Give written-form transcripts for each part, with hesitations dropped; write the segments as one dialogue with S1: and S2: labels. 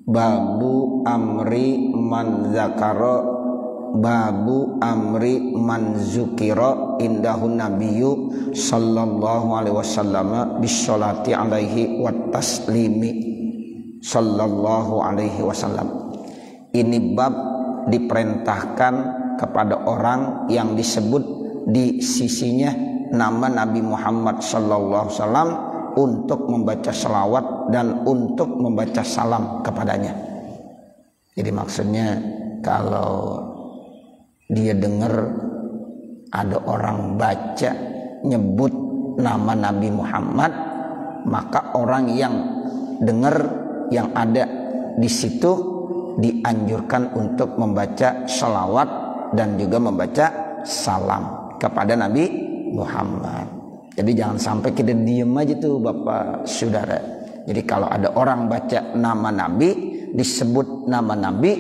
S1: babu amri man zakara, babu amri man zukira indahun nabiyyu sallallahu alaihi wasallam bisolati alaihi wa taslimi sallallahu alaihi wasallam. Ini bab diperintahkan kepada orang yang disebut di sisinya nama Nabi Muhammad sallallahu alaihi wasallam untuk membaca selawat dan untuk membaca salam kepadanya. Jadi maksudnya kalau dia dengar ada orang baca nyebut nama Nabi Muhammad, maka orang yang dengar yang ada di situ dianjurkan untuk membaca selawat dan juga membaca salam kepada Nabi Muhammad. Jadi jangan sampai kita diem aja tuh Bapak Saudara. Jadi kalau ada orang baca nama Nabi, disebut nama Nabi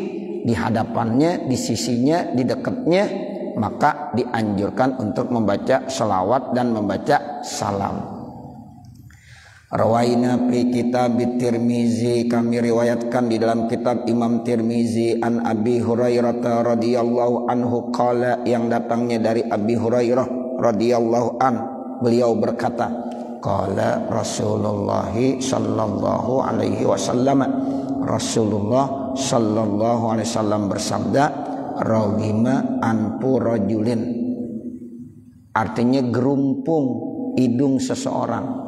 S1: di hadapannya, di sisinya, di dekatnya, maka dianjurkan untuk membaca selawat dan membaca salam. Rawaina fi kitab Tirmizi, kami riwayatkan di dalam kitab Imam Tirmizi an Abi Hurairah radhiyallahu anhu qala, yang datangnya dari Abi Hurairah radhiyallahu an, beliau berkata, qala Rasulullah sallallahu alaihi wasallam, Rasulullah sallallahu alaihi wasallam bersabda, rawima anfu rajulin, artinya gerumpung hidung seseorang.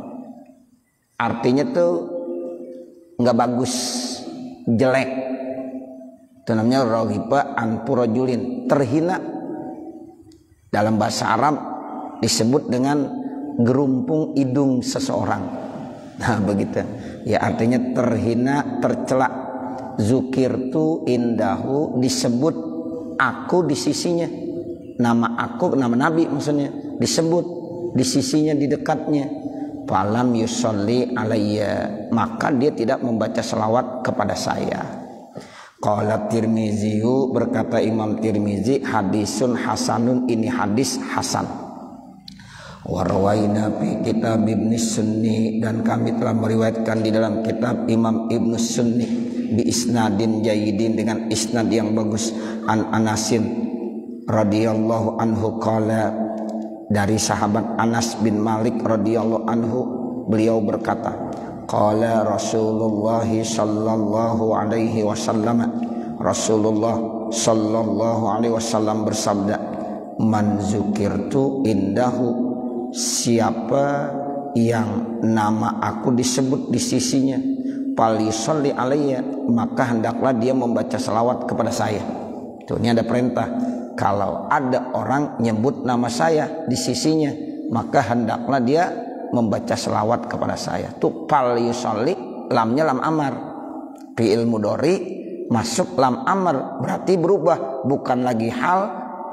S1: Artinya tuh nggak bagus, jelek. Itu namanya rawiba anfu rajulin, terhina. Dalam bahasa Arab disebut dengan gerumpung hidung seseorang. Nah begitu. Ya artinya terhina, tercela. Zukirtu indahu, disebut aku di sisinya. Nama aku, nama Nabi maksudnya, disebut di sisinya, di dekatnya. Falam yusolli alayya, maka dia tidak membaca selawat kepada saya. Qala Tirmiziyu, berkata Imam Tirmizi, hadisun hasanun, ini hadis hasan. Warwaina fi kitab Ibnu Sunni, dan kami telah meriwayatkan di dalam kitab Imam Ibnu Sunni bi isnadin jayyidin, dengan isnad yang bagus, an Anasin radhiyallahu anhu qala, dari sahabat Anas bin Malik radhiyallahu anhu, beliau berkata, qala Rasulullah sallallahu alaihi wasallam, Rasulullah sallallahu alaihi wasallam bersabda, man zukirtu indahu, siapa yang nama aku disebut di sisinya, falyusalli alayya, maka hendaklah dia membaca selawat kepada saya. Tuh, ini ada perintah. Kalau ada orang nyebut nama saya di sisinya, maka hendaklah dia membaca selawat kepada saya. Tuh falyusalli, lamnya lam amar, fi'il mudhari masuk lam amar, berarti berubah, bukan lagi hal,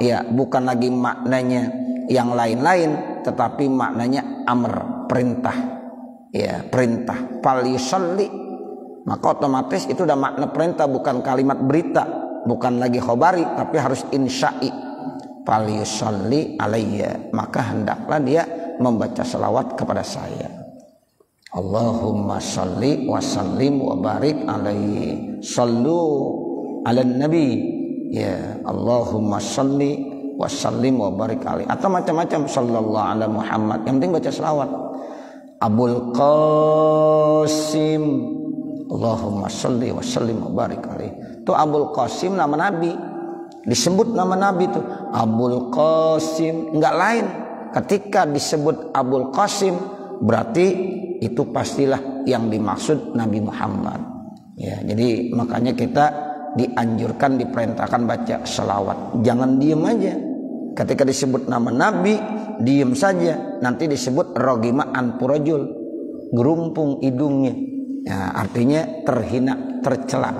S1: ya bukan lagi maknanya yang lain-lain, tetapi maknanya amr, perintah, ya perintah. Falyusalli, maka otomatis itu udah makna perintah, bukan kalimat berita, bukan lagi khobari, tapi harus insya'i. Falyusalli alayya, maka hendaklah dia membaca selawat kepada saya. Allahumma salli wa sallim wa barik alaihi, sallu ala nabi, ya Allahumma salli wa sallim wa barik alaihi, atau macam-macam, sallallahu ala Muhammad, yang penting baca selawat. Abul Qasim, Allahumma salli wa sallim wa barik alaihi. Itu Abul Qasim nama Nabi, disebut nama Nabi itu Abul Qasim, enggak lain. Ketika disebut Abul Qasim, berarti itu pastilah yang dimaksud Nabi Muhammad. Ya, jadi makanya kita dianjurkan, diperintahkan baca selawat. Jangan diem aja. Ketika disebut nama Nabi, diem saja. Nanti disebut rogima anpurajul, gerumpung hidungnya. Ya, artinya terhina, tercela,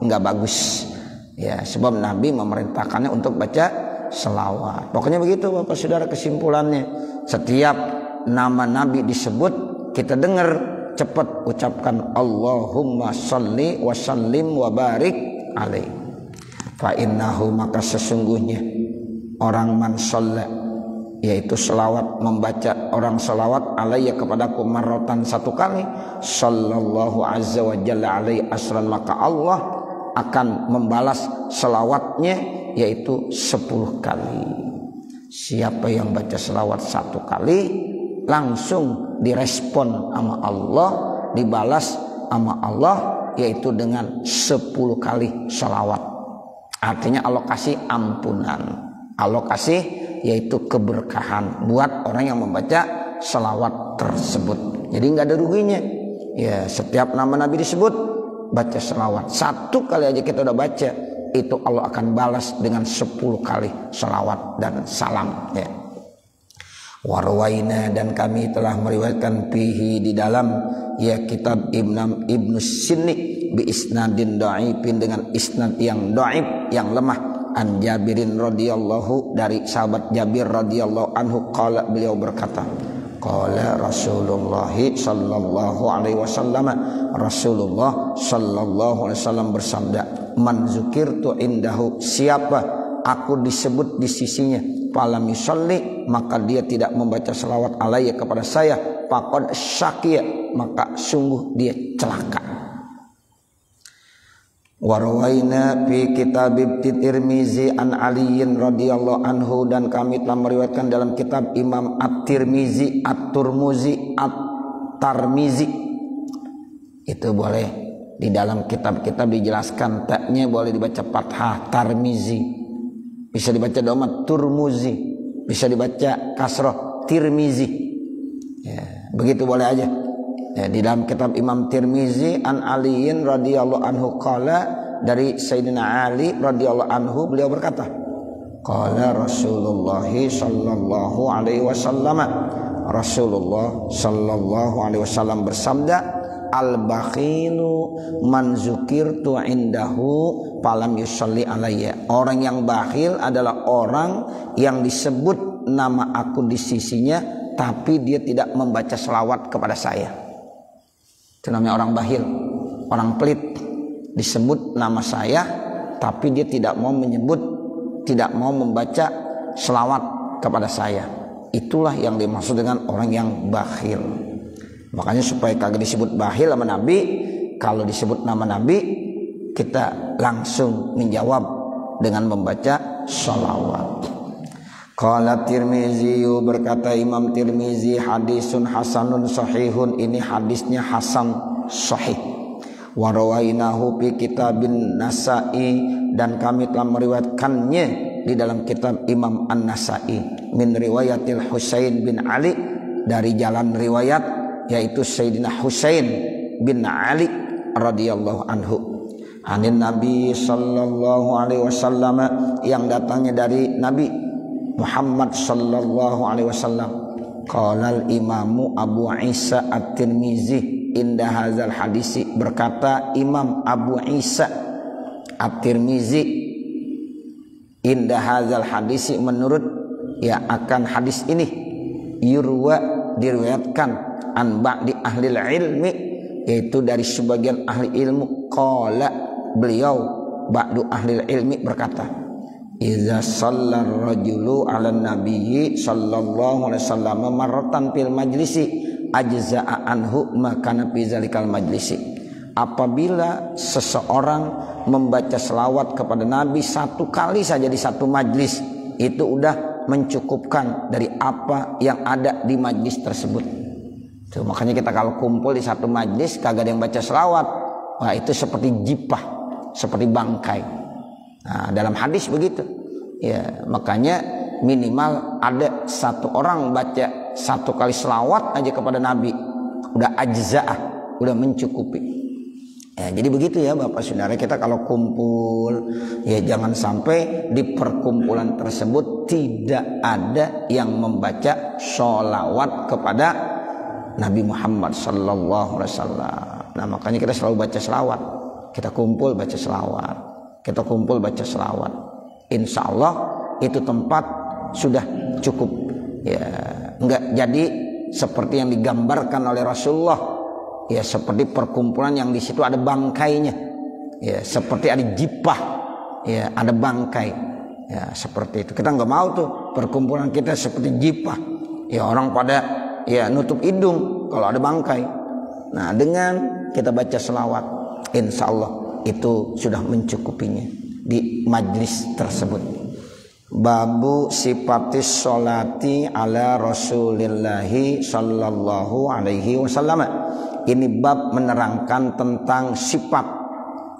S1: nggak bagus. Ya, sebab Nabi memerintahkannya untuk baca selawat. Pokoknya begitu Bapak Saudara, kesimpulannya. Setiap nama Nabi disebut, kita dengar, cepat ucapkan Allahumma salli wa sallim wa barik alaihi. Fa innahu, maka sesungguhnya orang man shalla, yaitu selawat, membaca orang selawat alaiya kepadaku marrotan 1 kali, sallallahu azza wa jalla alaihi asran, maka Allah akan membalas selawatnya yaitu 10 kali. Siapa yang baca selawat 1 kali langsung direspon sama Allah, dibalas sama Allah yaitu dengan 10 kali selawat. Artinya Allah kasih ampunan, Allah kasih yaitu keberkahan buat orang yang membaca selawat tersebut. Jadi nggak ada ruginya. Ya, setiap nama Nabi disebut baca selawat 1 kali aja kita udah baca, itu Allah akan balas dengan 10 kali selawat dan salam. Ya. Warwaina, dan kami telah meriwayatkan fihi di dalam ya kitab Ibnu Sunni bi isnadin dhaifin, dengan isnad yang dhaif, yang lemah, an Jabirin radhiyallahu, dari sahabat Jabir radhiyallahu anhu, qala, beliau berkata, qala Rasulullah sallallahu alaihi wasallam, Rasulullah sallallahu alaihi wasallam bersabda, man zukirtu indahu, siapa aku disebut di sisinya, falam yusalli, maka dia tidak membaca selawat alaiya kepada saya, faqad syaqiya, maka sungguh dia celaka. Warwaina fi kitab Tirmizi an Aliin radhiyallahu anhu, dan kami telah meriwayatkan dalam kitab Imam At-Tirmizi, At-Turmuzi, At-Tarmizi. Itu boleh di dalam kitab-kitab dijelaskan taknya boleh dibaca fathah Tarmizi, bisa dibaca dhamma Turmuzi, bisa dibaca kasroh Tirmizi. Ya, begitu boleh aja. Ya, di dalam kitab Imam Tirmizi an Aliin radhiyallahu anhu qala, dari Sayyidina Ali radhiyallahu anhu, beliau berkata, qala Rasulullah sallallahu alaihi wasallam, Rasulullah sallallahu alaihi wasallam bersabda, al-bakhilu man zukirtu indahu falam yusalli alayya, orang yang bakhil adalah orang yang disebut nama aku di sisinya tapi dia tidak membaca selawat kepada saya. Itu namanya orang bakhil, orang pelit. Disebut nama saya tapi dia tidak mau menyebut, tidak mau membaca selawat kepada saya. Itulah yang dimaksud dengan orang yang bakhil. Makanya supaya kagak disebut bakhil sama Nabi, kalau disebut nama Nabi kita langsung menjawab dengan membaca sholawat. Qala Tirmizi, berkata Imam Tirmizi, hadisun hasanun sahihun, ini hadisnya hasan sahih. Wa rawainahu fi kitabin Nasa'i, dan kami telah meriwayatkannya di dalam kitab Imam An-Nasa'i, min riwayatil Husain bin Ali, dari jalan riwayat yaitu Sayyidina Husain bin Ali radhiyallahu anhu. Anin Nabi sallallahu alaihi wasallam, yang datangnya dari Nabi Muhammad sallallahu alaihi wasallam. Qala al-Imamu Abu Isa At-Tirmizi inda hadzal hadisi, berkata Imam Abu Isa At-Tirmizi inda hadzal hadisi, menurut ya akan hadis ini, yurwa, diriwayatkan, an ba'di ahli ilmi, yaitu dari sebagian ahli ilmu, qala, beliau ba'du ahli ilmi berkata, iza sallar rajulu ala nabiyyi sallallahu alaihi wasallam marratan fil majlisi ajza'a anhu makana fi zalikal majlisi, apabila seseorang membaca selawat kepada Nabi 1 kali saja di satu majlis, itu udah mencukupkan dari apa yang ada di majlis tersebut. Tuh, makanya kita kalau kumpul di satu majlis kagak ada yang baca selawat, wah itu seperti jipah, seperti bangkai. Nah, dalam hadis begitu. Ya, makanya minimal ada 1 orang baca 1 kali selawat aja kepada Nabi, udah ajza'ah, udah mencukupi. Ya, jadi begitu ya Bapak Saudara, kita kalau kumpul ya jangan sampai di perkumpulan tersebut tidak ada yang membaca sholawat kepada Nabi Muhammad sallallahu alaihi wasallam. Nah, makanya kita selalu baca selawat. Kita kumpul baca selawat. Kita kumpul baca selawat. Insya Allah itu tempat sudah cukup. Ya, enggak jadi seperti yang digambarkan oleh Rasulullah. Ya, seperti perkumpulan yang di situ ada bangkainya. Ya, seperti ada jipah. Ya, ada bangkai. Ya, seperti itu. Kita enggak mau tuh perkumpulan kita seperti jipah. Ya orang pada ya nutup hidung kalau ada bangkai. Nah dengan kita baca selawat, insya Allah itu sudah mencukupinya di majlis tersebut. Babu sifatis sholati ala rasulillahi sallallahu alaihi wasallam. Ini bab menerangkan tentang sifat,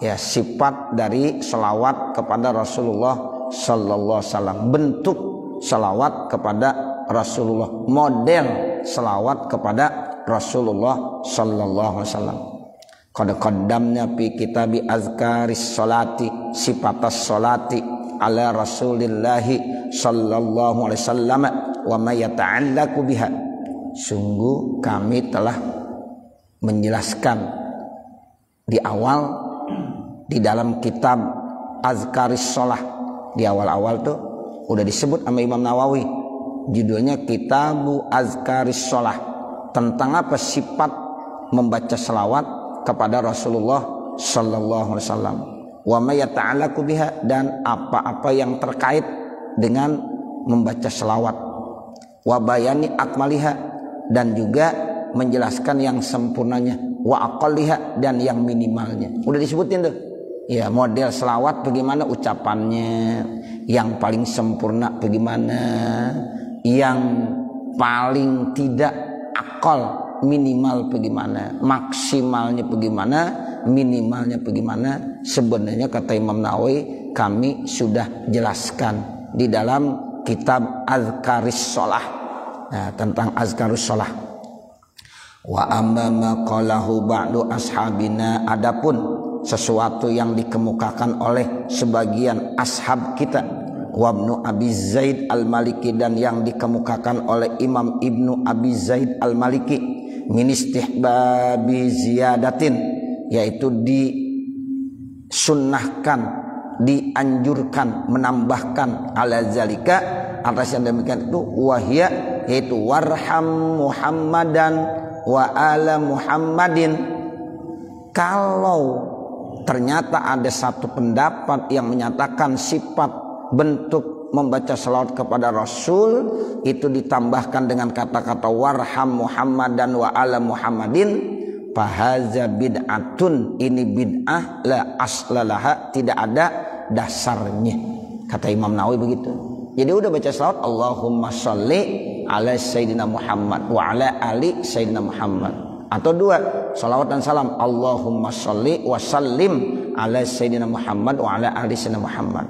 S1: ya sifat dari selawat kepada Rasulullah sallallahu alaihi wasallam, bentuk selawat kepada Rasulullah, model selawat kepada Rasulullah sallallahu alaihi wasallam. Qad qaddamna fi kitabi azkaris sholati sifatas sholati ala rasulillahi sallallahu alaihi wasallam wa ma yata'allaqu biha. Sungguh kami telah menjelaskan di awal di dalam kitab azkaris sholah. Di awal-awal tuh udah disebut sama Imam Nawawi, judulnya Kitabu Azkaris Sholah, tentang apa? Sifat membaca selawat kepada Rasulullah sallallahu alaihi wasallam. Wa ma yata'allaqu biha, dan apa-apa yang terkait dengan membaca selawat. Wa bayani akmaliha, dan juga menjelaskan yang sempurnanya. Wa aqalliha, dan yang minimalnya. Udah disebutin tuh. Ya, model selawat bagaimana ucapannya, yang paling sempurna bagaimana, yang paling tidak akal minimal bagaimana, maksimalnya bagaimana, minimalnya bagaimana. Sebenarnya kata Imam Nawawi kami sudah jelaskan di dalam kitab Azkaris Sholah. Nah, tentang Azkarus Sholah. Wa amma ma qalahu ba'du ashabina, adapun sesuatu yang dikemukakan oleh sebagian ashab kita, wa Ibnu Abi Zaid Al-Maliki, dan yang dikemukakan oleh Imam Ibnu Abi Zaid Al-Maliki, min istihbabi ziyadatin, yaitu disunnahkan, dianjurkan, menambahkan ala zalika, atas yang demikian itu, wahya, yaitu warham Muhammadan wa ala Muhammadin. Kalau ternyata ada satu pendapat yang menyatakan sifat bentuk membaca salawat kepada Rasul itu ditambahkan dengan kata-kata warham Muhammadan wa ala Muhammadin, fahaza bid'atun, ini bid'ah la aslalaha, tidak ada dasarnya, kata Imam Nawawi begitu. Jadi udah baca salawat Allahumma sholli ala Sayyidina Muhammad wa ala ali Sayyidina Muhammad, atau dua salawat dan salam Allahumma sholli wa sallim ala Sayyidina Muhammad wa ala ali Sayyidina Muhammad.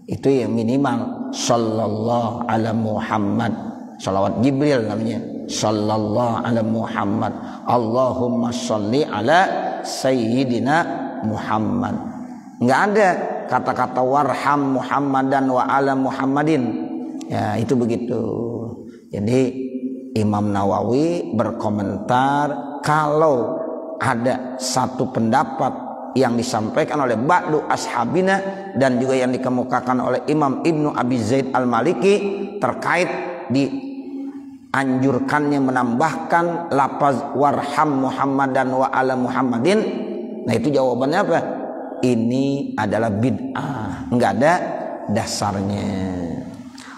S1: Itu yang minimal. Sallallahu ala Muhammad, salawat Jibril namanya, sallallahu ala Muhammad, Allahumma sholli ala Sayyidina Muhammad. Enggak ada kata-kata warham Muhammadan wa ala Muhammadin. Ya itu begitu. Jadi Imam Nawawi berkomentar, kalau ada satu pendapat yang disampaikan oleh ba'du ashabina dan juga yang dikemukakan oleh Imam Ibnu Abi Zaid Al-Maliki terkait dianjurkannya menambahkan lafaz warham Muhammadan wa ala Muhammadin, nah itu jawabannya apa? Ini adalah bid'ah, enggak ada dasarnya.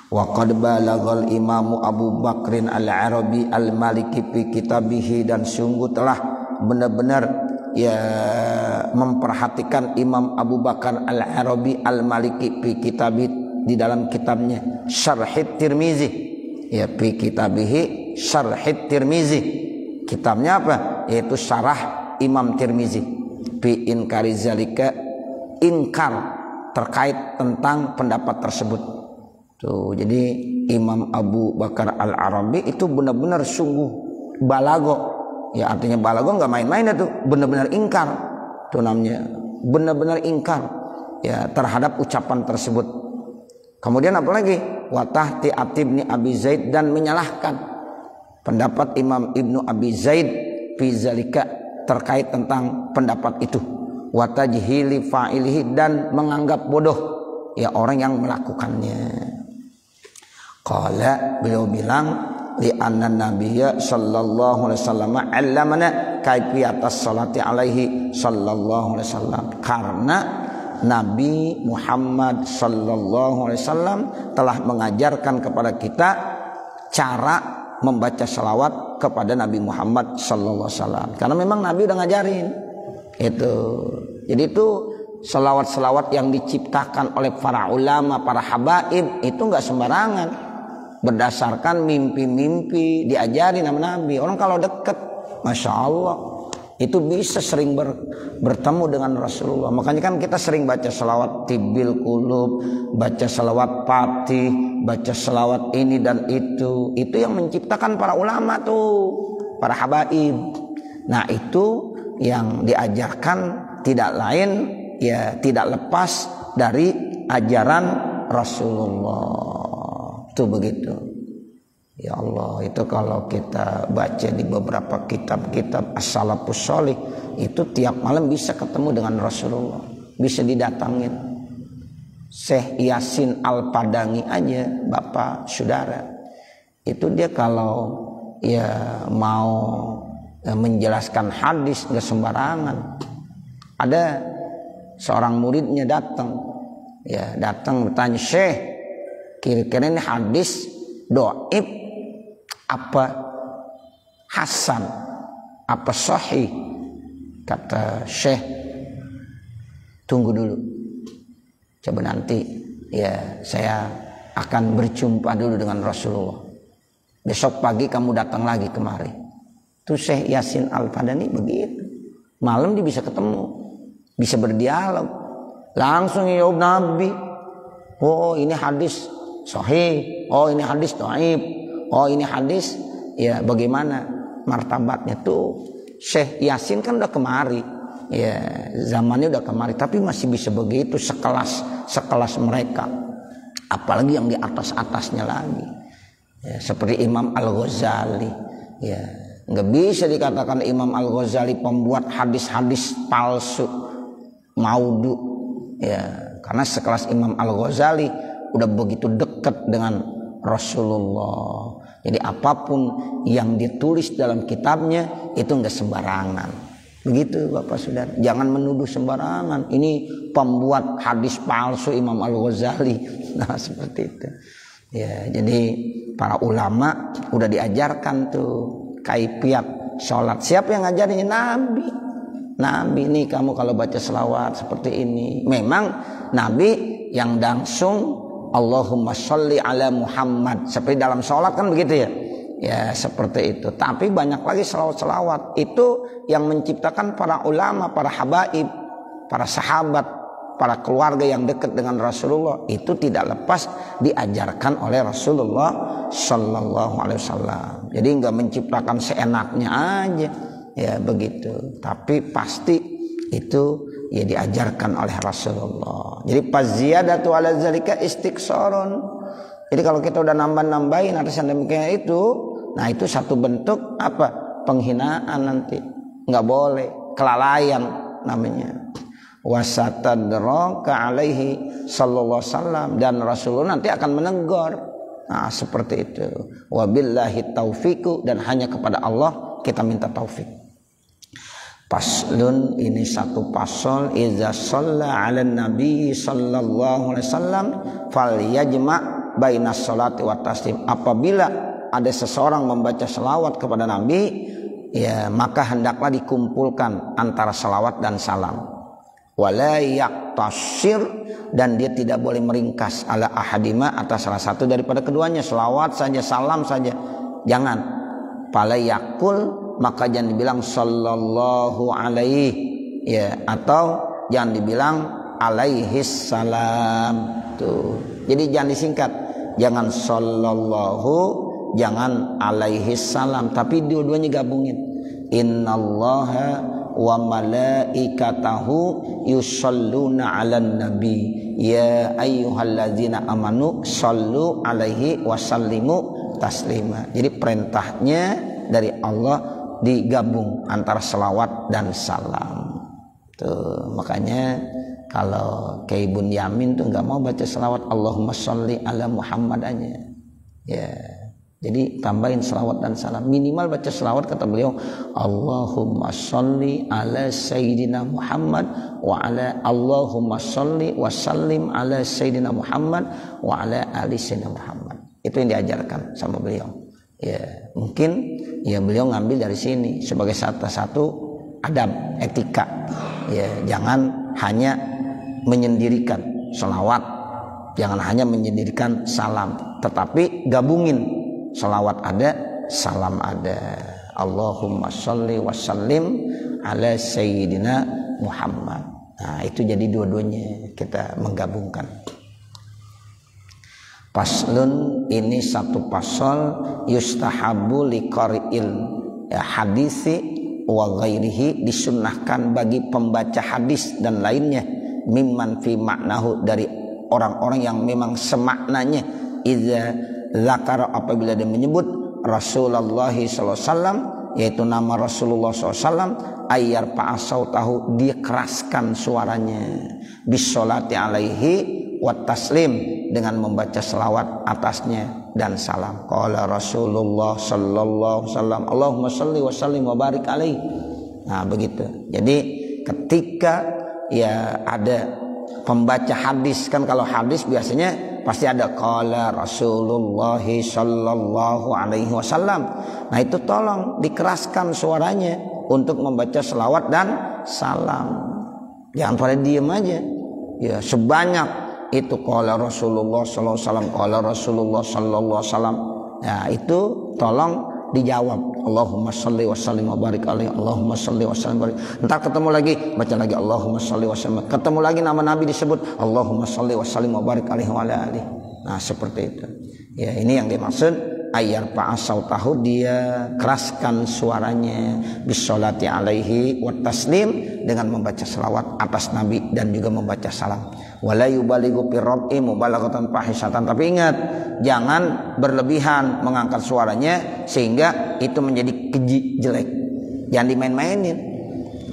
S1: Wa qad balaghal imamu Abu Bakrin Al-Arabi Al-Maliki fi kitabihi, dan sungguh telah benar-benar ya memperhatikan Imam Abu Bakar Al-Arabi Al-Maliki fi kitabi, di dalam kitabnya Syarhit Tirmizi, ya fi kitabihi Syarhit Tirmizi, kitabnya apa? Yaitu syarah Imam Tirmizi, fi inkari zalika, ingkar terkait tentang pendapat tersebut. Tuh, jadi Imam Abu Bakar Al-Arabi itu benar-benar sungguh balago. Ya artinya balago nggak main-main itu, benar-benar ingkar. Itu namanya benar-benar ingkar ya terhadap ucapan tersebut. Kemudian apalagi? Wa tahti atibni Abi Zaid, dan menyalahkan pendapat Imam Ibnu Abi Zaid fi zalika, terkait tentang pendapat itu. Wa tajhili fa'ilihi, dan menganggap bodoh ya orang yang melakukannya. Qala, beliau bilang, li anna nabiyya sallallahu alaihi wasallam 'allamana kaifiyatas salati alaihi sallallahu alaihi wasallam, karena Nabi Muhammad sallallahu alaihi wasallam telah mengajarkan kepada kita cara membaca salawat kepada Nabi Muhammad sallallahu alaihi wasallam. Karena memang Nabi udah ngajarin itu. Jadi itu salawat-salawat yang diciptakan oleh para ulama, para habaib itu enggak sembarangan. Berdasarkan mimpi-mimpi diajari sama Nabi. Orang kalau dekat, Masya Allah, itu bisa sering bertemu dengan Rasulullah. Makanya kan kita sering baca salawat tibil qulub, baca salawat fatih, baca salawat ini dan itu. Itu yang menciptakan para ulama tuh, para habaib. Nah itu yang diajarkan tidak lain ya tidak lepas dari ajaran Rasulullah. Itu begitu. Ya Allah, itu kalau kita baca di beberapa kitab-kitab as-salafus sholih, itu tiap malam bisa ketemu dengan Rasulullah, bisa didatangin. Syekh Yasin Al-Padangi aja, Bapak Saudara, itu dia kalau ya mau menjelaskan hadis nggak sembarangan. Ada seorang muridnya datang bertanya, Syekh, kira-kira ini hadis doib apa hasan, apa sahih? Kata Syekh, tunggu dulu, coba nanti ya saya akan berjumpa dulu dengan Rasulullah. Besok pagi kamu datang lagi kemari. Tuh Syekh Yasin Al-Padani begitu. Malam dia bisa ketemu, bisa berdialog, langsung jawab Nabi. Oh ini hadis sahih, oh ini hadis dhaif. Oh ini hadis ya bagaimana martabatnya tuh. Syekh Yasin kan udah kemari ya, zamannya udah kemari, tapi masih bisa begitu sekelas mereka, apalagi yang di atasnya lagi ya, seperti Imam Al-Ghazali ya. Nggak bisa dikatakan Imam Al-Ghazali pembuat hadis-hadis palsu maudhu ya, karena sekelas Imam Al-Ghazali udah begitu dekat dengan Rasulullah. Jadi apapun yang ditulis dalam kitabnya itu enggak sembarangan. Begitu Bapak Saudara. Jangan menuduh sembarangan. Ini pembuat hadis palsu Imam Al-Ghazali. Nah, seperti itu. Ya, jadi para ulama udah diajarkan tuh kaifiat salat. Siapa yang ngajarin? Nabi. Nabi nih kamu kalau baca selawat seperti ini. Memang Nabi yang langsung Allahumma sholli ala Muhammad, seperti dalam sholat kan begitu ya. Ya seperti itu. Tapi banyak lagi selawat-selawat. Itu yang menciptakan para ulama, para habaib, para sahabat, para keluarga yang dekat dengan Rasulullah. Itu tidak lepas diajarkan oleh Rasulullah Sallallahu Alaihi Wasallam. Jadi nggak menciptakan seenaknya aja. Ya begitu. Tapi pasti itu ya diajarkan oleh Rasulullah. Jadi faziyadatu ala zalika istiqsarun. Jadi kalau kita udah nambah-nambahin atas yang demikian itu, nah itu satu bentuk apa? Penghinaan nanti. Enggak boleh, kelalaian namanya. Wasatadraka alaihi sallallahu alaihi wasallam, dan Rasulullah nanti akan menegur. Nah, seperti itu. Wabillahi taufiqu, dan hanya kepada Allah kita minta taufik. Paslun, ini satu pasal, iza shalla ala nabi sallallahu alaihi wasallam falyajma bainas salati wa taslim. Apabila ada seseorang membaca selawat kepada Nabi, ya maka hendaklah dikumpulkan antara selawat dan salam. Wala yaqtasir, dan dia tidak boleh meringkas ala ahadima atas salah satu daripada keduanya. Selawat saja, salam saja, jangan. Fala yaqul, maka jangan dibilang sallallahu alaihi ya, atau jangan dibilang alaihis salam tuh. Jadi jangan disingkat, jangan sallallahu, jangan alaihis salam, tapi dua-duanya gabungin. Innallaha wa malaikatahu yusholluna 'alan nabi ya ayyuhalladzina amanu shallu alaihi wasallimu taslima. Jadi perintahnya dari Allah digabung antara selawat dan salam. Tuh, makanya kalau Kiai Bunyamin tuh nggak mau baca selawat Allahumma sholli ala Muhammad aja. Ya, Jadi tambahin selawat dan salam. Minimal baca selawat kata beliau, Allahumma sholli ala Sayyidina Muhammad wa ala Allahumma sholli wa sallim ala Sayyidina Muhammad wa ala ali Sayyidina Muhammad. Itu yang diajarkan sama beliau. Ya, mungkin ya beliau ngambil dari sini sebagai satu adab, etika. Ya, jangan hanya menyendirikan selawat, jangan hanya menyendirikan salam, tetapi gabungin. Salawat ada, salam ada. Allahumma sholli wa sallim ala Sayyidina Muhammad. Nah, itu jadi dua-duanya kita menggabungkan. Paslun, ini satu pasal, yustahabu liqari'il hadisi wa ghairihi, disunnahkan bagi pembaca hadis dan lainnya, mimman fi maknahu, dari orang-orang yang memang semaknanya, idza zakara, apabila dia menyebut Rasulullah SAW, yaitu nama Rasulullah SAW, ayyar pa'asautahu, dia keraskan suaranya, bisolati alaihi wa taslim, dengan membaca selawat atasnya dan salam. Qala Rasulullah sallallahu alaihi wasallam, Allahumma shalli wa sallim wa barik alaihi. Nah, begitu. Jadi ketika ya ada pembaca hadis, kan kalau hadis biasanya pasti ada qala Rasulullah sallallahu alaihi wasallam. Nah, itu tolong dikeraskan suaranya untuk membaca selawat dan salam. Jangan pada diem aja. Ya, sebanyak itu qala Rasulullah sallallahu alaihi wasallam, qala Rasulullah sallallahu alaihi wasallam. Nah, itu tolong dijawab. Allahumma shalli wa sallim wa barik alaihi. Allahumma shalli wa sallim wa barik. Entar ketemu lagi, baca lagi Allahumma shalli wa sallim. Ketemu lagi nama Nabi disebut, Allahumma shalli wa sallim wa barik alaihi wa ala alihi. Nah, seperti itu. Ya, ini yang dimaksud ayyar fa'asautahu, dia keraskan suaranya, bisolati alaihi wa taslim, dengan membaca selawat atas Nabi dan juga membaca salam. Wala yubaligu fi rab'i mubalaghatan fahisatan. Tapi ingat, jangan berlebihan mengangkat suaranya sehingga itu menjadi keji, jelek. Jangan dimain-mainin.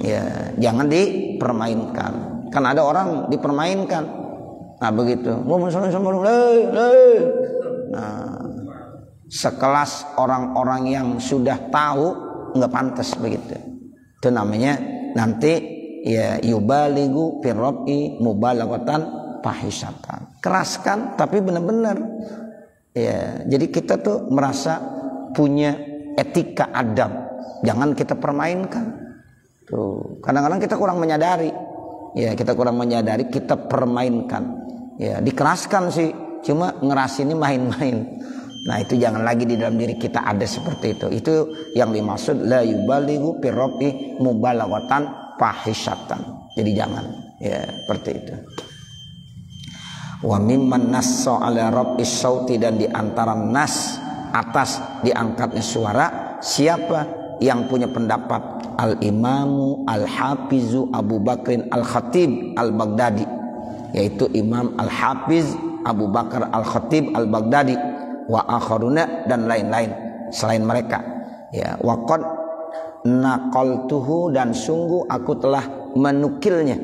S1: Ya, jangan dipermainkan. Kan ada orang dipermainkan. Nah, begitu. Nah, sekelas orang-orang yang sudah tahu, nggak pantas begitu. Itu namanya nanti ya yubaligu firrabi mubalaghatan fahisatan. Keraskan tapi benar-benar. Ya, jadi kita tuh merasa punya etika adab. Jangan kita permainkan. Tuh, kadang-kadang kita kurang menyadari. Ya, kita kurang menyadari, kita permainkan. Ya, dikeraskan sih, cuma ngerasinnya main-main. Nah, itu jangan lagi di dalam diri kita ada seperti itu. Itu yang dimaksud la yubaligu firrabi mubalaghatan fahisatan. Jadi jangan, ya, seperti itu. Wa mimman nassa ala raf'is sauti, dan di antara nas atas diangkatnya suara, siapa yang punya pendapat? Al-Imamu Al-Hafizu Abu Bakrin Al-Khatib Al-Baghdadi, yaitu Imam Al-Hafiz Abu Bakar Al-Khatib Al-Baghdadi, wa akharuna, dan lain-lain selain mereka. Ya, waqad naqaltuhu, dan sungguh aku telah menukilnya,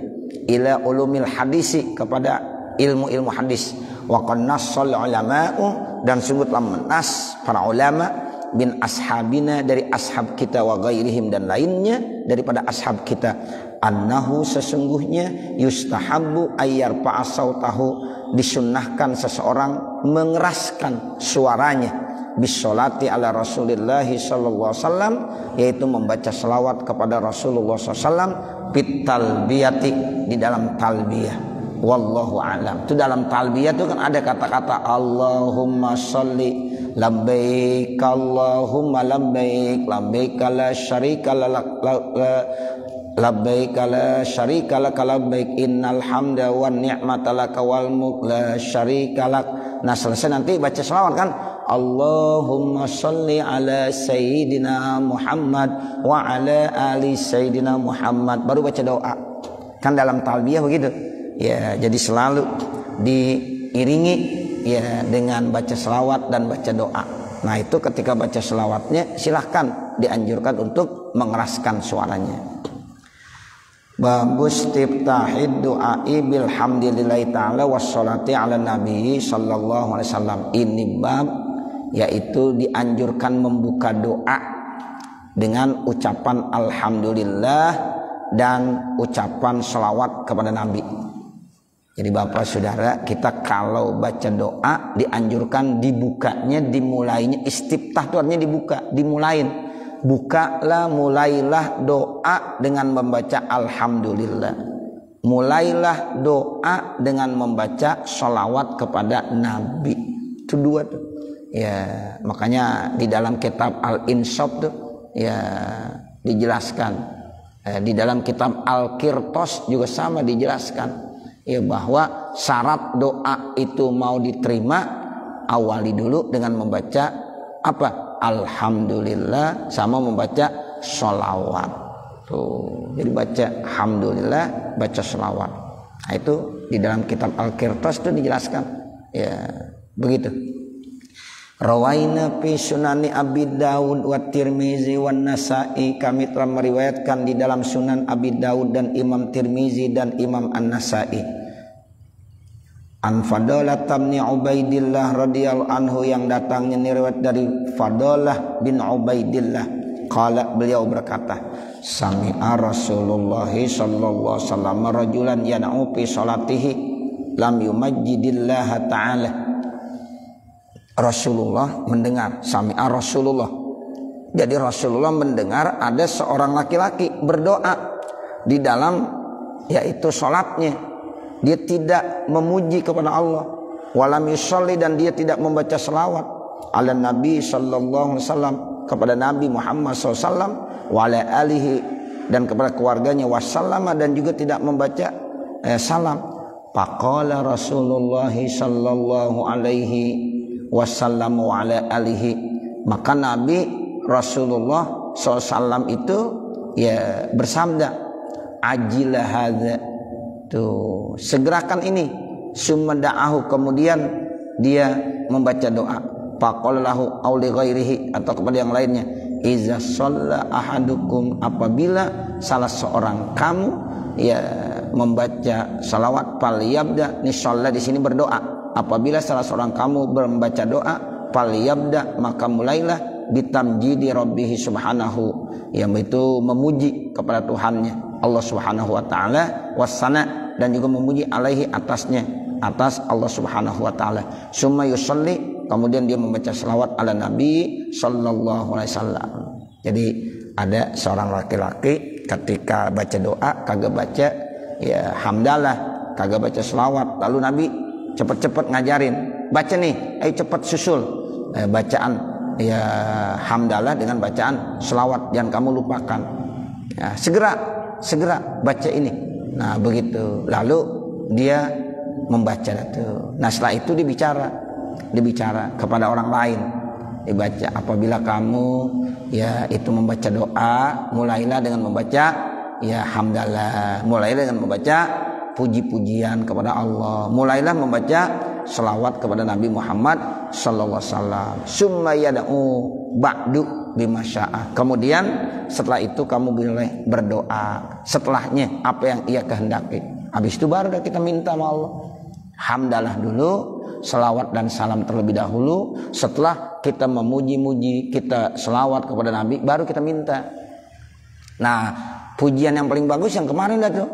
S1: ila ulumil hadisi, kepada ilmu-ilmu hadis. Wa qad nassal ulama'u, dan sungguh telah menas para ulama, bin ashabina, dari ashab kita, wa ghairihim, dan lainnya daripada ashab kita, annahu, sesungguhnya, yustahabbu ayyar fa'asautahu, disunnahkan seseorang mengeraskan suaranya, bisolati ala Rasulillah sallallahu alaihi wasallam, yaitu membaca selawat kepada Rasulullah sallallahu alaihi wasallam, fit talbiyati, di dalam talbiyah. Wallahu a'lam. Itu dalam talbiyah itu kan ada kata-kata Allahumma sholli, labbaik Allahumma labbaik, labbaik la syarika lak, labbaik la syarika lak, labbaik innal hamda wan ni'mata lak wal mulk la syarika lak. Nah, selesai nanti baca selawat kan, Allahumma sholli ala Sayyidina Muhammad wa ala ali Sayyidina Muhammad, baru baca doa. Kan dalam talbiyah begitu. Ya, jadi selalu diiringi ya dengan baca selawat dan baca doa. Nah, itu ketika baca selawatnya silahkan dianjurkan untuk mengeraskan suaranya. Babus tiftahid du'ai bilhamdillahi ta'ala wassalati ala nabi sallallahu alaihi wasallam. Ini bab yaitu dianjurkan membuka doa dengan ucapan alhamdulillah dan ucapan sholawat kepada Nabi. Jadi Bapak Saudara, kita kalau baca doa dianjurkan dibukanya, dimulainya, istiftah itu artinya dibuka, dimulain. Bukalah, mulailah doa dengan membaca alhamdulillah. Mulailah doa dengan membaca sholawat kepada Nabi. Itu dua tuh. Ya, makanya di dalam kitab Al-Insaf tuh ya dijelaskan. Di dalam kitab Al-Qirtos juga sama dijelaskan. Ya, bahwa syarat doa itu mau diterima, awali dulu dengan membaca apa? Alhamdulillah sama membaca sholawat. Tuh, jadi baca alhamdulillah, baca sholawat. Nah, itu di dalam kitab Al-Qirtos itu dijelaskan. Ya, begitu. Rawaina fi sunani Abi Daud wa Tirmizi wa Nasa'i, kami telah meriwayatkan di dalam Sunan Abi Daud dan Imam Tirmizi dan Imam An-Nasa'i. An Fadalah bin Ubaidillah radhiyallahu anhu, yang datangnya riwayat dari Fadalah bin Ubaidillah. Qala, beliau berkata, sami'a Rasulullah sallallahu alaihi wasallam rajulan yan'u fi salatihi lam yumajjidillah ta'ala. Rasulullah mendengar, sami'a Rasulullah. Jadi Rasulullah mendengar ada seorang laki-laki berdoa di dalam yaitu salatnya. Dia tidak memuji kepada Allah, walam yusalli, dan dia tidak membaca selawat ala Nabi sallallahu alaihi wasallam, kepada Nabi Muhammad SAW, wa ala alihi, dan kepada keluarganya, wasallama, dan juga tidak membaca salam. Faqala Rasulullah sallallahu alaihi wasallam wa ala alihi, maka Nabi Rasulullah SAW itu ya bersabda, ajilah hadza, tuh segerakan ini, summa da'ahu, kemudian dia membaca doa, faqala lahu aw li ghairihi, atau kepada yang lainnya, iza shalla ahadukum, apabila salah seorang kamu ya membaca salawat, falyabda, ni shalla di sini berdoa, apabila salah seorang kamu membaca doa, falyabda, maka mulailah bitamjidi rabbih subhanahu, yang itu memuji kepada Tuhannya Allah Subhanahu wa taala, wasana, dan juga memuji alaihi, atasnya, atas Allah Subhanahu wa taala. Summa yusalli, kemudian dia membaca selawat ala Nabi sallallahu alaihi wasallam. Jadi ada seorang laki-laki ketika baca doa kagak baca ya hamdalah, kagak baca selawat, lalu Nabi cepat-cepat ngajarin, baca nih, ayo cepat susul bacaan ya hamdalah dengan bacaan selawat, jangan kamu lupakan. Ya, segera baca ini. Nah, begitu. Lalu dia membaca itu. Nah, setelah itu dibicara kepada orang lain. Dibaca, apabila kamu ya itu membaca doa, mulailah dengan membaca ya hamdalah, mulailah dengan membaca puji-pujian kepada Allah, mulailah membaca selawat kepada Nabi Muhammad sallallahu alaihi wasallam. Summa yad'u ba'du bima syaa. Kemudian setelah itu kamu boleh berdoa setelahnya apa yang ia kehendaki. Habis itu baru kita minta sama Allah. Hamdalah dulu, selawat dan salam terlebih dahulu. Setelah kita memuji-muji, kita selawat kepada Nabi, baru kita minta. Nah, pujian yang paling bagus yang kemarin dah tuh.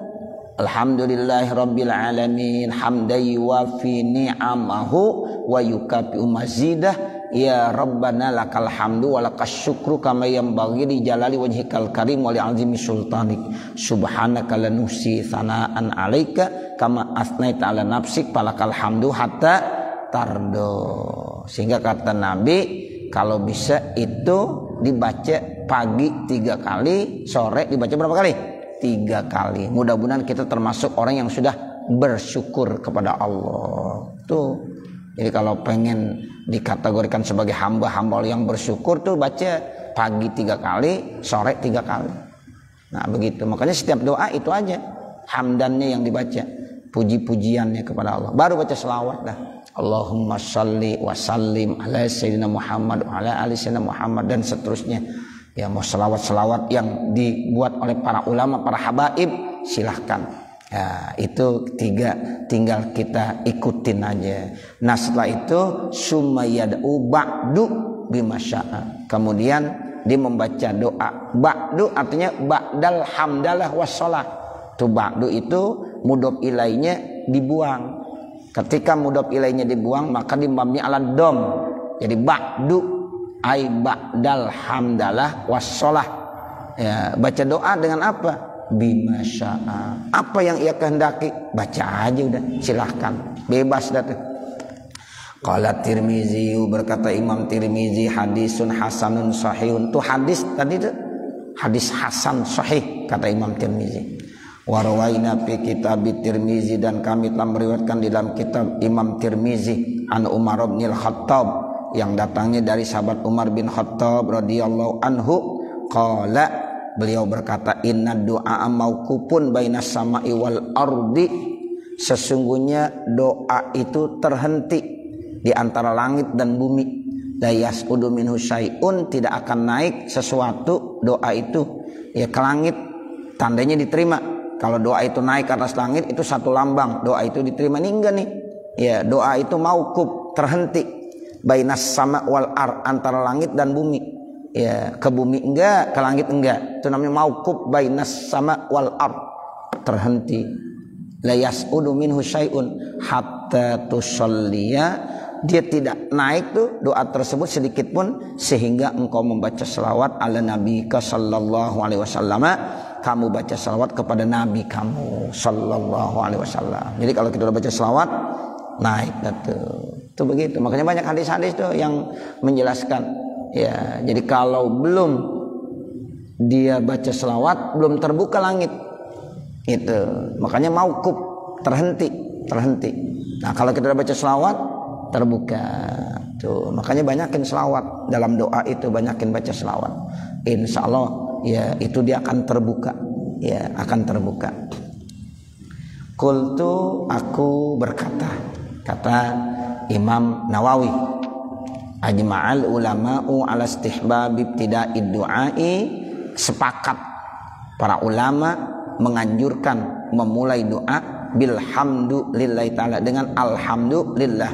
S1: Alhamdulillahirabbil alamin hamdan yuwafi ni'amahu wa yukafi mazidah, ya rabbana lakal hamdu wa lakas syukru kama yanbaghi li jalali wajhikal karim wa li azimi sultanik, subhanaka la nuhsi tsanaan 'alaika kama asnaita 'ala nafsik falakal hamdu hatta tardo. Sehingga kata Nabi, kalau bisa itu dibaca pagi 3 kali, sore dibaca berapa kali? 3 kali. Mudah-mudahan kita termasuk orang yang sudah bersyukur kepada Allah. Tuh. Jadi kalau pengen dikategorikan sebagai hamba-hamba yang bersyukur tuh baca pagi 3 kali, sore 3 kali. Nah, begitu. Makanya setiap doa itu aja hamdannya yang dibaca, puji-pujiannya kepada Allah. Baru baca selawat dah. Allahumma shalli wa sallim ala sayyidina Muhammad wa ala ali sayyidina Muhammad, dan seterusnya. Ya, mau selawat-selawat yang dibuat oleh para ulama, para habaib, silahkan. Ya, itu 3 tinggal kita ikutin aja. Nah setelah itu sumayad'u ba'du bimasya'a. Kemudian dia membaca doa. Ba'du artinya ba'dal hamdalah wassalah. Tuh ba'du itu mudhof ilainya dibuang. Ketika mudhof ilainya dibuang maka dimamni ala dom. Jadi ba'du ai ba'dal hamdalah wassalah. Ya, baca doa dengan apa? Bima sya'a. Apa yang ia kehendaki baca aja udah, silahkan, bebas dah tuh. Qala Tirmizi, berkata Imam Tirmizi, hadisun hasanun sahihun. Tuh hadis tadi tuh hadis hasan sahih kata Imam Tirmizi. Wa rawaina fi kitab Tirmizi, dan kami telah meriwayatkan di dalam kitab Imam Tirmizi an Umar bin Al-Khattab, yang datangnya dari sahabat Umar bin Khattab radhiyallahu anhu. Qala, beliau berkata, inna du'a mauqufun bainas sama'i wal ardi. Sesungguhnya doa itu terhenti di antara langit dan bumi. La yas'udu minhu syai'un, tidak akan naik sesuatu doa itu ya ke langit, tandanya diterima. Kalau doa itu naik ke atas langit itu satu lambang doa itu diterima. Ini enggak nih. Ya, doa itu mauquf, terhenti. Bainas sama' wal ar, antara langit dan bumi. Ya, ke bumi enggak, ke langit enggak. Itu namanya mauquf bainas sama wal ard, terhenti. La yas'udu minhu syai'un hatta tusalliya, dia tidak naik tuh doa tersebut sedikit pun sehingga engkau membaca selawat ala nabika sallallahu alaihi wasallam. Kamu baca selawat kepada nabi kamu sallallahu alaihi wasallam. Jadi kalau kita udah baca selawat naik tuh. Itu begitu. Makanya banyak hadis-hadis tuh yang menjelaskan. Ya, jadi kalau belum dia baca selawat belum terbuka langit. Itu makanya mauquf, terhenti. Nah kalau kita baca selawat terbuka. Tuh makanya banyakin selawat dalam doa itu, banyakin baca selawat. Insya Allah ya itu dia akan terbuka. Ya akan terbuka. Qultu, aku berkata, kata Imam Nawawi, ajma'al ulama'u ala istihbab ibtida'id du'ai, sepakat para ulama menganjurkan memulai doa bilhamdulillahi ta'ala, dengan alhamdulillah,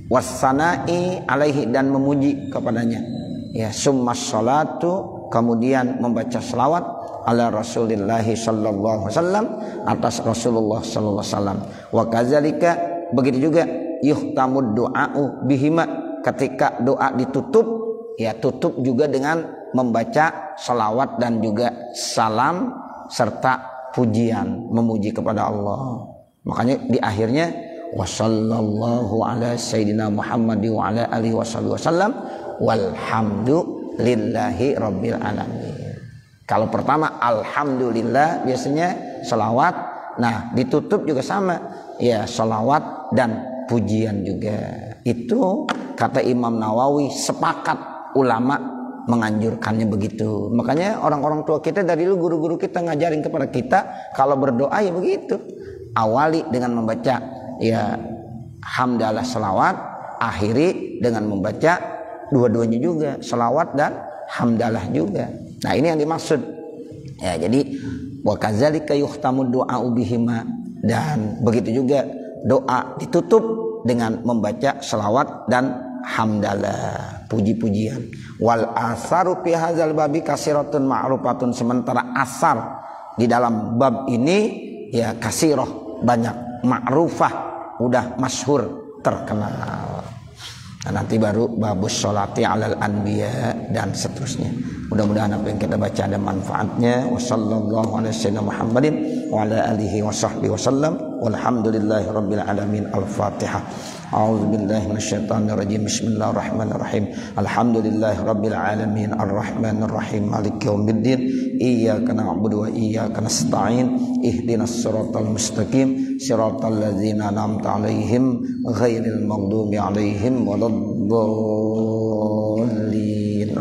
S1: wassana'i alaihi, dan memuji kepadanya. Ya, summas salatu, kemudian membaca selawat ala rasulillahi sallallahu alaihi wasallam, atas Rasulullah sallallahu alaihi wasallam. Wa kadzalika, begitu juga yuhtamud du'a'u bihima, ketika doa ditutup, ya tutup juga dengan membaca salawat dan juga salam serta pujian, memuji kepada Allah. Makanya di akhirnya wasallallahu ala sayyidina Muhammad wa ala alihi wasallam walhamdulillahi rabbil alamin. Kalau pertama alhamdulillah biasanya salawat, nah ditutup juga sama, ya salawat dan pujian juga. Itu kata Imam Nawawi, sepakat ulama menganjurkannya begitu. Makanya orang-orang tua kita dari dulu, guru-guru kita ngajarin kepada kita kalau berdoa ya begitu. Awali dengan membaca ya hamdalah selawat, akhiri dengan membaca dua-duanya juga, selawat dan hamdalah juga. Nah ini yang dimaksud. Ya jadi wa kadzalika yuhtamud du'a'u bihima, dan begitu juga doa ditutup dengan membaca selawat dan hamdalah, puji-pujian. Wal asaru fi hadzal babi kasiratun ma'rufatun, sementara asar di dalam bab ini ya kasirah, banyak, ma'rufah, udah masyhur, terkenal. Nah, nanti baru babus sholati alal anbiya dan seterusnya. Mudah-mudahan apa yang kita baca ada manfaatnya. Wassallallahu ala sayyidina Muhammadin wa ala alihi wa sahbihi wasallam. Walhamdulillahi rabbil alamin. Al-Fatihah. A'udzu billahi minasyaitonir rajim. Bismillahirrahmanirrahim. Alhamdulillahi rabbil alamin. Arrahmanir rahim. Maliki yaumiddin. Iyyaka na'budu wa iyyaka nasta'in. Ihdinas siratal mustaqim. Siratal ladzina an'amta 'alaihim ghairil maghdubi 'alaihim waladdallin.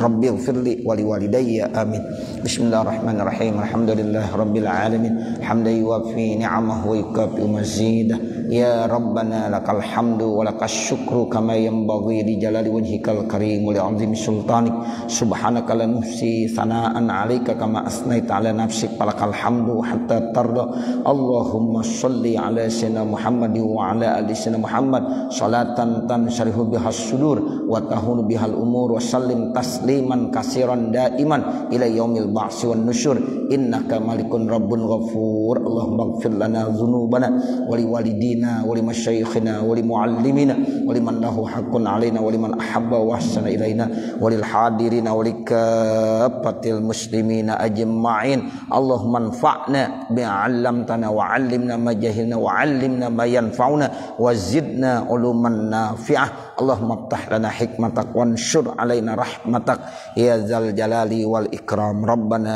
S1: Rabbighfirli wa liwalidayya amin. Bismillahirrahmanirrahim. Alhamdulillahirabbil alamin. Hamdan yuwaffi ni'amahu wa yukafi mazidah. Ya Rabbana lakal hamdu wa lakas syukru kama yanbaghi li jalali wajhikal karim wa li 'azimi sultanik. Subhanaka la nuhsi sana'an 'alaika kama asnaita 'ala nafsik falakal hamdu hatta tarda. Allahumma shalli 'ala sayyidina Muhammad wa 'ala ali sayyidina Muhammad salatan tansharihu bihas sudur wa tahunu bihal umur wa sallim tasliman katsiran daiman ila yaumil ba'si wan nusyur. Innaka malikun rabbun ghafur. Allahumma ighfir lana dzunubana wa li walidina wa li masyayikhina wa li muallimina wa liman lahu haqqun alaina wa liman ahabba wa ahsana ilaina wa lil hadirina wa likaffatil muslimina ajma'in. Allahumma anfa'na bima 'allamtana wa 'allimna ma jahilna wa 'allimna ma yanfa'una wa zidna uluman nafi'ah. Allahumma iftah lana hikmatak wanshur alaina rahmatak ya dzal jalali wal ikram. Rabbana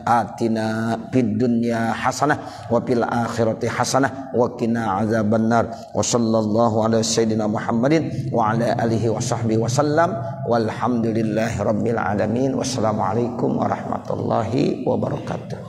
S1: atina fid dunya hasanah wa fil akhirati hasanah wa qina azabannar. Wa sallallahu ala sayyidina Muhammadin wa ala alihi wa sahbihi wa sallam walhamdulillahi rabbil alamin. Wassalamualaikum warahmatullahi wabarakatuh.